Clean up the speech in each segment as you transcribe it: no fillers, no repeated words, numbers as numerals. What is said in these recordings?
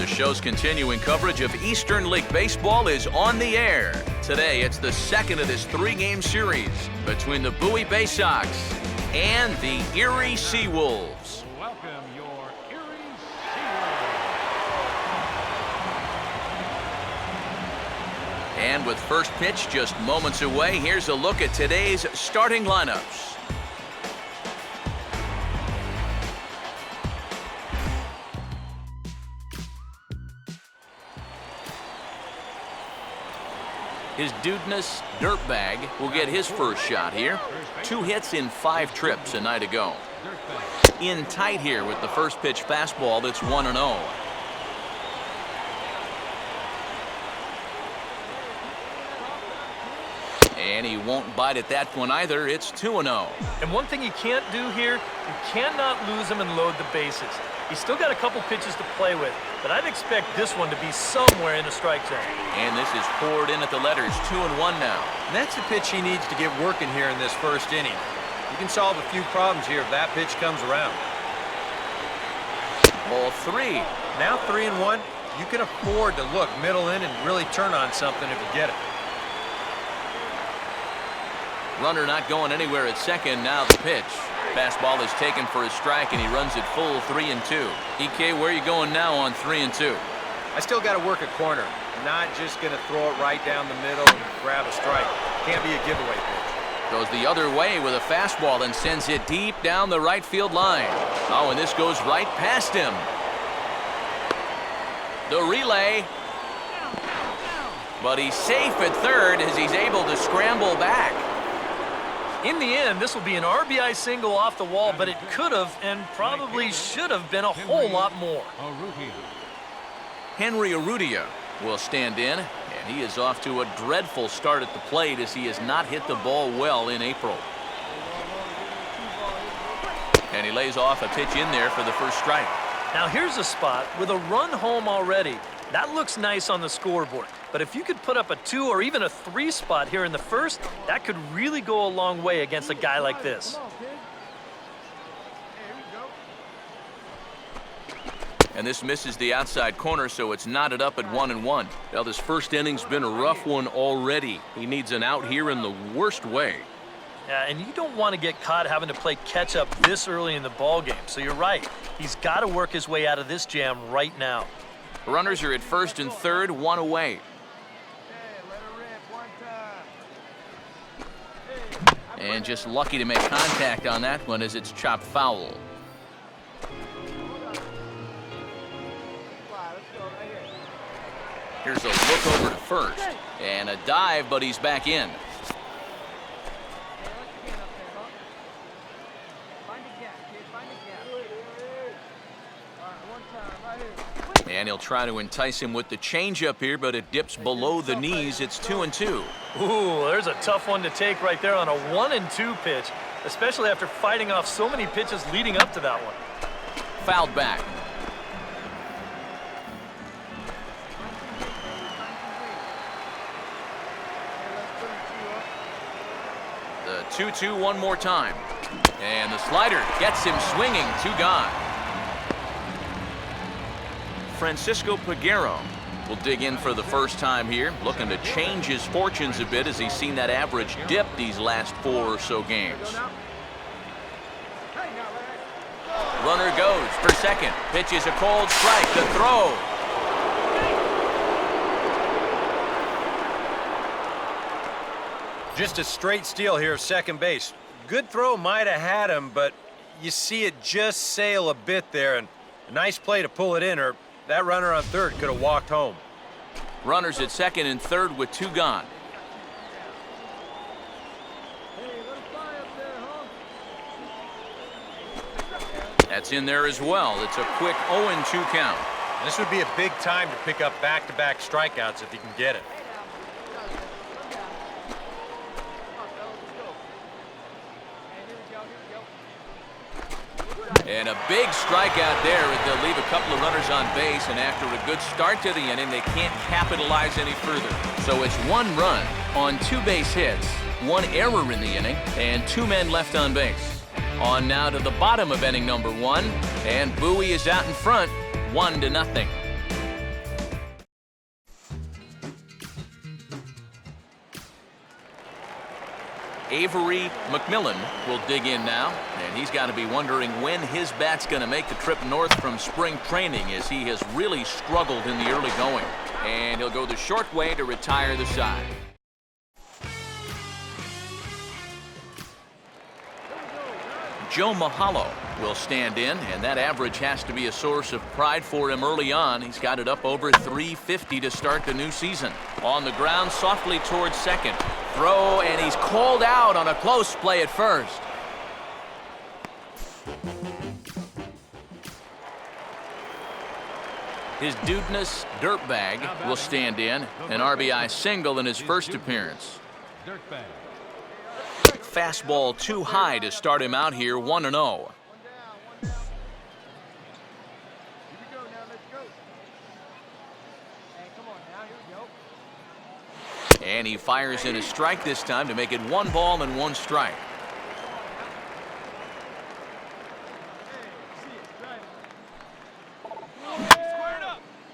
The show's continuing coverage of Eastern League Baseball is on the air. Today, it's the second of this three-game series between the Bowie Bay Sox and the Erie Seawolves. Welcome your Erie Seawolves. And with first pitch just moments away, here's a look at today's starting lineups. His Dudeness Dirtbag will get his first shot here. 2 hits in 5 trips a night ago. In tight here with the first pitch fastball that's 1-0. And he won't bite at that one either. It's 2-0. And one thing you can't do here, you cannot lose him and load the bases. He's still got a couple pitches to play with, but I'd expect this one to be somewhere in the strike zone. And this is poured in at the letters, 2-1 now. And that's the pitch he needs to get working here in this first inning. You can solve a few problems here if that pitch comes around. Ball 3. Now 3-1, you can afford to look middle in and really turn on something if you get it. Runner not going anywhere at second. Now the pitch. Fastball is taken for a strike, and he runs it full 3-2. EK, where are you going now on 3-2? I still got to work a corner. Not just going to throw it right down the middle and grab a strike. Can't be a giveaway pitch. Goes the other way with a fastball and sends it deep down the right field line. Oh, and this goes right past him. The relay. But he's safe at third as he's able to scramble back. In the end, this will be an RBI single off the wall, but it could have and probably should have been a whole lot more. Henry Urrutia will stand in, and he is off to a dreadful start at the plate as he has not hit the ball well in April. And he lays off a pitch in there for the first strike. Now here's a spot with a run home already. That looks nice on the scoreboard. But if you could put up a 2 or even a 3 spot here in the first, that could really go a long way against a guy like this. And this misses the outside corner, so it's knotted up at 1-1. Now, this first inning's been a rough one already. He needs an out here in the worst way. Yeah, and you don't want to get caught having to play catch-up this early in the ball game. So you're right. He's got to work his way out of this jam right now. Runners are at first and third, 1 away. And just lucky to make contact on that one as it's chopped foul. Here's a look over to first. And a dive, but he's back in. And he'll try to entice him with the changeup here, but it dips below the knees. It's 2-2. Ooh, there's a tough one to take right there on a 1-2 pitch, especially after fighting off so many pitches leading up to that one. Fouled back. The 2-2 one more time. And the slider gets him swinging, 2 gone. Francisco Peguero will dig in for the first time here, looking to change his fortunes a bit as he's seen that average dip these last 4 or so games. Runner goes for second. Pitch is a cold strike. The throw. Just a straight steal here of second base. Good throw might have had him, but you see it just sail a bit there, and a nice play to pull it in, or that runner on third could have walked home. Runners at second and third with 2 gone. That's in there as well. It's a quick 0-2 count. This would be a big time to pick up back-to-back strikeouts if he can get it. And a big strikeout there as they'll leave a couple of runners on base, and after a good start to the inning, they can't capitalize any further. So it's 1 run on 2 base hits, 1 error in the inning, and 2 men left on base. On now to the bottom of inning number 1, and Bowie is out in front, 1-0. Avery McMillan will dig in now, and he's got to be wondering when his bat's going to make the trip north from spring training, as he has really struggled in the early going. And he'll go the short way to retire the side. Joe Mahalo will stand in, and that average has to be a source of pride for him early on. He's got it up over 350 to start the new season. On the ground, softly towards second. Throw, and he's called out on a close play at first. His Dudeness Dirtbag will stand in, an RBI single in his first appearance. Fastball too high to start him out here, 1-0. And he fires in a strike this time to make it 1 ball and 1 strike.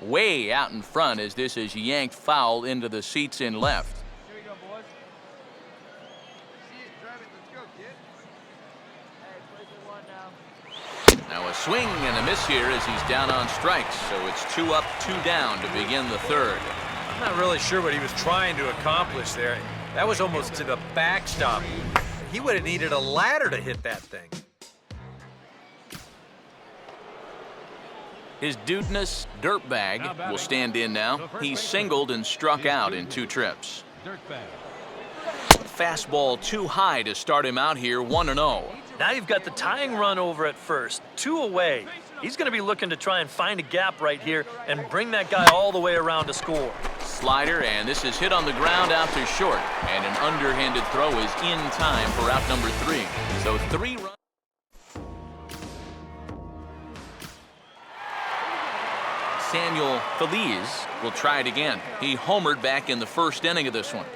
Way out in front as this is yanked foul into the seats in left. Now a swing and a miss here as he's down on strikes, so it's 2 up, 2 down to begin the third. I'm not really sure what he was trying to accomplish there. That was almost to the backstop. He would have needed a ladder to hit that thing. His Dudeness Dirtbag will stand in now. He's singled and struck out in 2 trips. Fastball too high to start him out here, 1-0. Now you've got the tying run over at first, 2 away. He's going to be looking to try and find a gap right here and bring that guy all the way around to score. Slider, and this is hit on the ground out to short, and an underhanded throw is in time for out number 3. So 3 runs. Samuel Feliz will try it again. He homered back in the first inning of this one.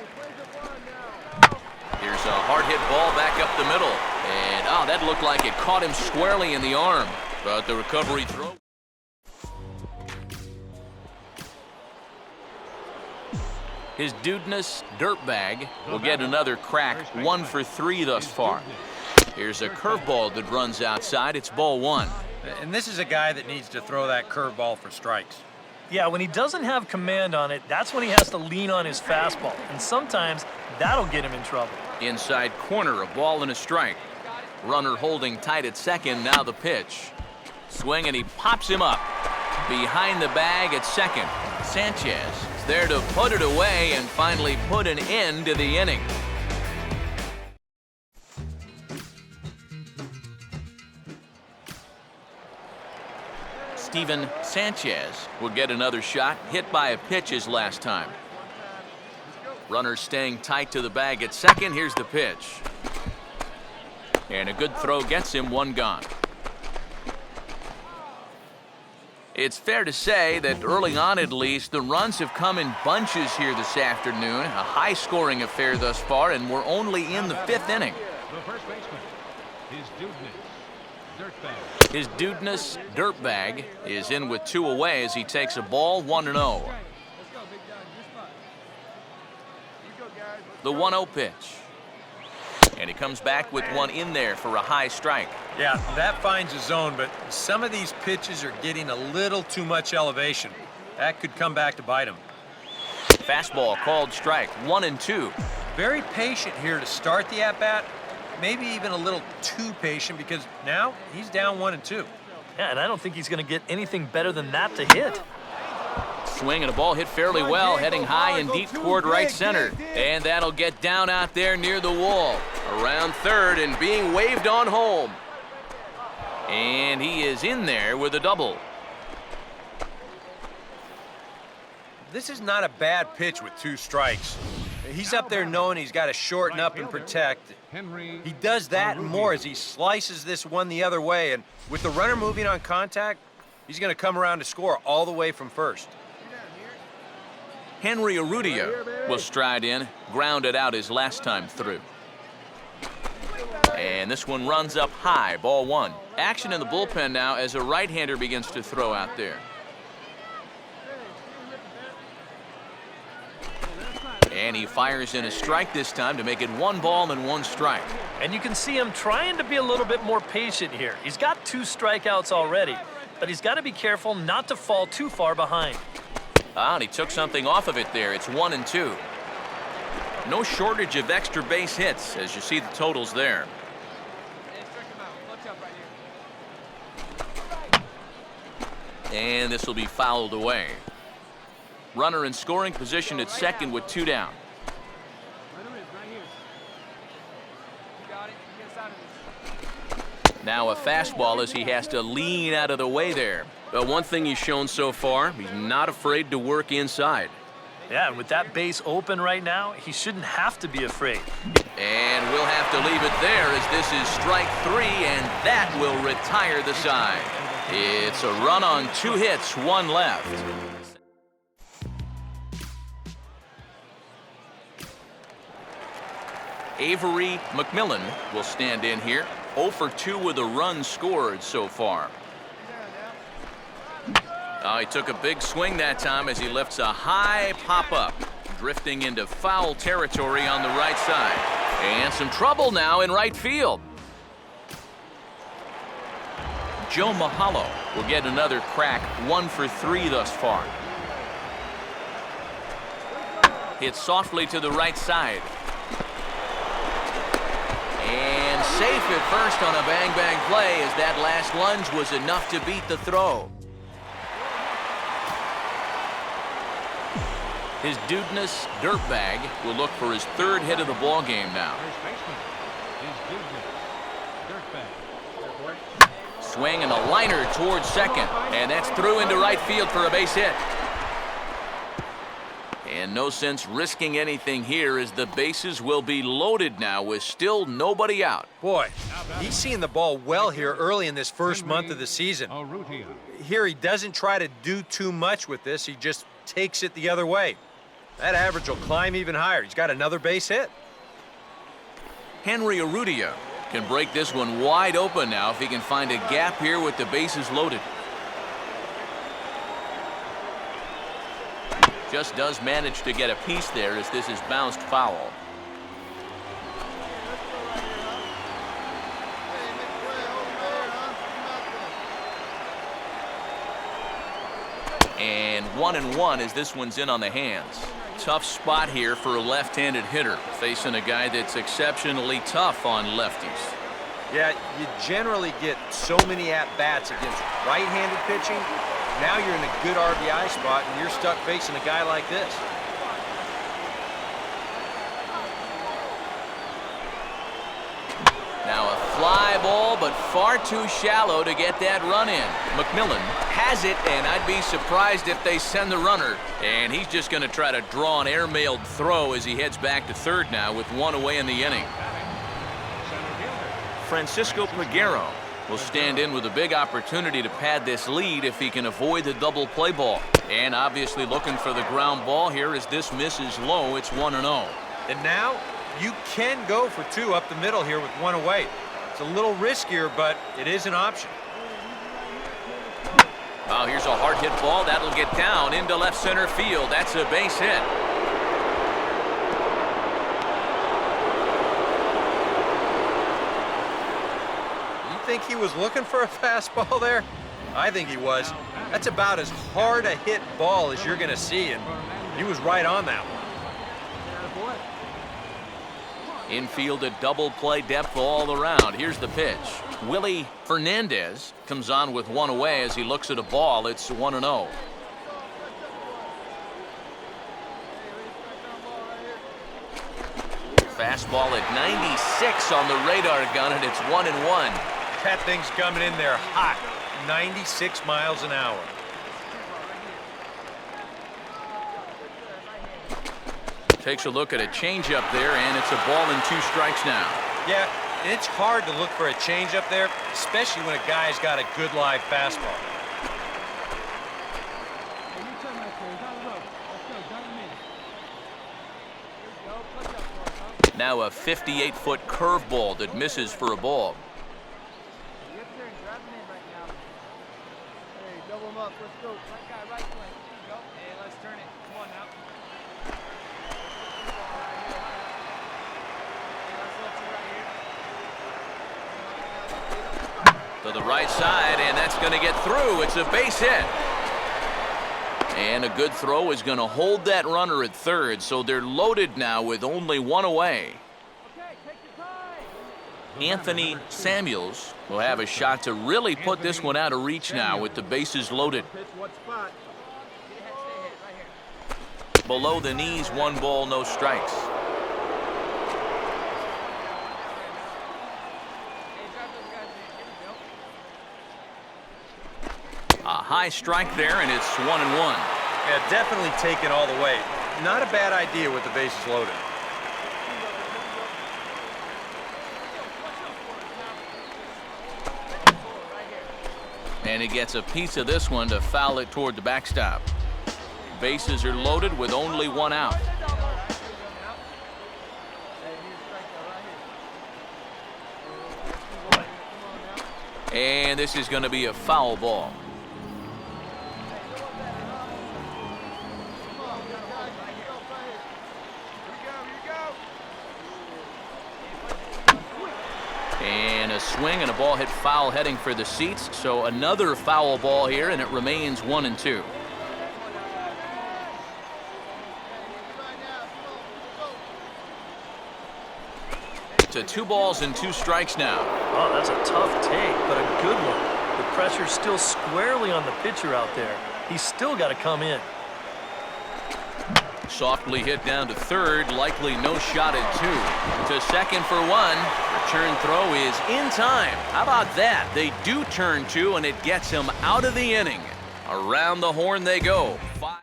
Here's a hard hit ball back up the middle, and that looked like it caught him squarely in the arm, but the recovery throw. His Dudeness Dirtbag will get another crack, 1 for 3 thus far. Here's a curveball that runs outside. It's ball 1. And this is a guy that needs to throw that curveball for strikes. Yeah, when he doesn't have command on it, that's when he has to lean on his fastball, and sometimes that'll get him in trouble. Inside corner, a ball and a strike. Runner holding tight at second, now the pitch. Swing, and he pops him up. Behind the bag at second. Sanchez is there to put it away and finally put an end to the inning. Steven Sanchez will get another shot, hit by a pitch his last time. Runner staying tight to the bag at second. Here's the pitch. And a good throw gets him 1 gone. It's fair to say that early on at least, the runs have come in bunches here this afternoon. A high-scoring affair thus far, and we're only in the 5th inning. The first baseman, his Dudeness Dirtbag. His Dudeness Dirtbag is in with 2 away as he takes a ball, 1-0. The 1-0 pitch. And he comes back with 1 in there for a high strike. Yeah, that finds a zone, but some of these pitches are getting a little too much elevation. That could come back to bite him. Fastball called strike, 1-2. Very patient here to start the at-bat. Maybe even a little too patient because now he's down 1-2. Yeah, and I don't think he's going to get anything better than that to hit. Swing and a ball hit fairly well, heading high and deep toward right center. And that'll get down out there near the wall. Around third and being waved on home. And he is in there with a double. This is not a bad pitch with 2 strikes. He's up there knowing he's got to shorten up and protect. He does that and more as he slices this one the other way. And with the runner moving on contact, he's going to come around to score all the way from first. Henry Urrutia will stride in, grounded out his last time through. And this one runs up high, ball 1. Action in the bullpen now as a right-hander begins to throw out there. And he fires in a strike this time to make it 1 ball and 1 strike. And you can see him trying to be a little bit more patient here. He's got 2 strikeouts already, but he's got to be careful not to fall too far behind. And he took something off of it there. It's 1 and 2. No shortage of extra base hits as you see the totals there. And this will be fouled away. Runner in scoring position at second with 2 down. Now a fastball as he has to lean out of the way there. But one thing he's shown so far, he's not afraid to work inside. Yeah, and with that base open right now, he shouldn't have to be afraid. And we'll have to leave it there as this is strike 3, and that will retire the side. It's a run on 2 hits, 1 left. Avery McMillan will stand in here. 0 for 2 with a run scored so far. He took a big swing that time as he lifts a high pop-up, drifting into foul territory on the right side. And some trouble now in right field. Joe Mahalo will get another crack, 1 for 3 thus far. Hit softly to the right side. And safe at first on a bang-bang play as that last lunge was enough to beat the throw. His Dudeness dirtbag will look for his 3rd hit of the ball game now. Swing and a liner towards second, and that's through into right field for a base hit. And no sense risking anything here as the bases will be loaded now with still nobody out. Boy, he's seeing the ball well here early in this first month of the season. Here he doesn't try to do too much with this. He just takes it the other way. That average will climb even higher. He's got another base hit. Henry Urrutia can break this one wide open now if he can find a gap here with the bases loaded. Just does manage to get a piece there as this is bounced foul. And 1-1 as this one's in on the hands. Tough spot here for a left-handed hitter, facing a guy that's exceptionally tough on lefties. Yeah, you generally get so many at-bats against right-handed pitching. Now you're in a good RBI spot, and you're stuck facing a guy like this. Now a fly ball, but far too shallow to get that run in. McMillan has it, and I'd be surprised if they send the runner. And he's just going to try to draw an airmailed throw as he heads back to third now with 1 away in the inning. Francisco Peguero will stand in with a big opportunity to pad this lead if he can avoid the double play ball. And obviously looking for the ground ball here as this misses low. It's 1-0. And now you can go for 2 up the middle here with 1 away. It's a little riskier, but it is an option. Well, here's a hard hit ball. That'll get down into left center field. That's a base hit. You think he was looking for a fastball there? I think he was. That's about as hard a hit ball as you're going to see, and he was right on that one. Infield at double play depth all around. Here's the pitch. Willie Fernandez comes on with 1 away as he looks at a ball. It's 1-0. Fastball at 96 on the radar gun, and it's 1-1. That thing's coming in there hot. 96 miles an hour. Takes a look at a changeup there, and it's a ball and 2 strikes now. Yeah, it's hard to look for a changeup there, especially when a guy's got a good live fastball. Now a 58-foot curveball that misses for a ball. To the right side, and that's going to get through. It's a base hit. And a good throw is going to hold that runner at third, so they're loaded now with only one away. Anthony Samuels will have a shot to really put this one out of reach now with the bases loaded. Below the knees, 1 ball, no strikes. A high strike there, and it's 1-1. Yeah, definitely taken all the way. Not a bad idea with the bases loaded. And he gets a piece of this one to foul it toward the backstop. Bases are loaded with only 1 out. And this is going to be a foul ball. And a swing and a ball hit foul heading for the seats. So another foul ball here, and it remains 1-2. To 2 balls and 2 strikes now. Oh, that's a tough take, but a good one. The pressure's still squarely on the pitcher out there. He's still got to come in. Softly hit down to third, likely no shot at 2. To second for 1. Return throw is in time. How about that? They do turn 2, and it gets him out of the inning. Around the horn they go. 5.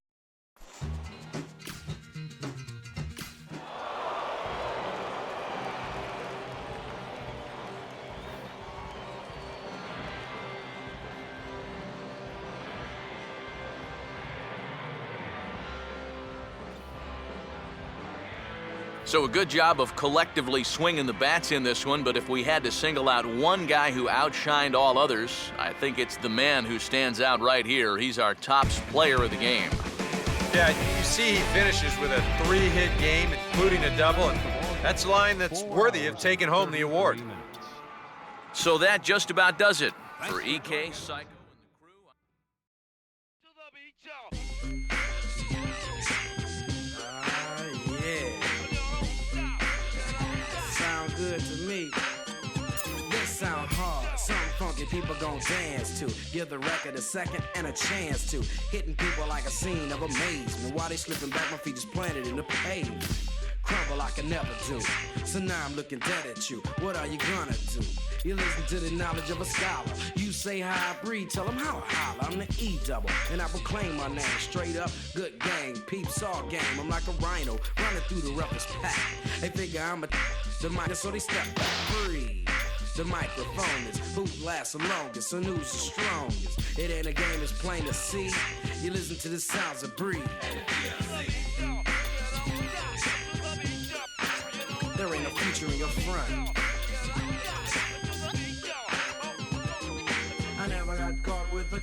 So a good job of collectively swinging the bats in this one, but if we had to single out one guy who outshined all others, I think it's the man who stands out right here. He's our top player of the game. Yeah, you see he finishes with a 3-hit game, including a double, and that's a line that's worthy of taking home the award. So that just about does it for EK, Psycho, and the crew. Good to me. This sound hard, something funky people gon' dance to. Give the record a second and a chance to. Hitting people like a scene of amazement. While they slipping back, my feet is planted in the pavement. Crumble I can never do. So now I'm looking dead at you. What are you gonna do? You listen to the knowledge of a scholar. You say how I breathe, tell them how I holler. I'm the E-double, and I proclaim my name straight up. Good gang, peeps all game. I'm like a rhino, running through the roughest pack. They figure I'm the mic, so they step back, breathe. The microphone is who lasts the longest and who's the strongest. It ain't a game, it's plain to see. You listen to the sounds of breathe. There ain't no future in your front. I never got caught with a.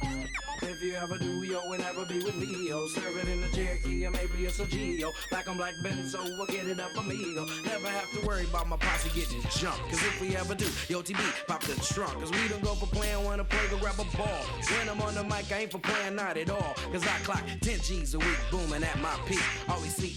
If you ever do, yo, will never be with me, yo. Serve it in the Cherokee, or maybe it's a Geo. Black on black Benzo, we'll get it up, amigo. Never have to worry about my posse getting jumped. Cause if we ever do, yo, TB, pop the trunk. Cause we don't go for playing, wanna play, go grab a ball. When I'm on the mic, I ain't for playing, not at all. Cause I clock 10 G's a week, booming at my peak. Always see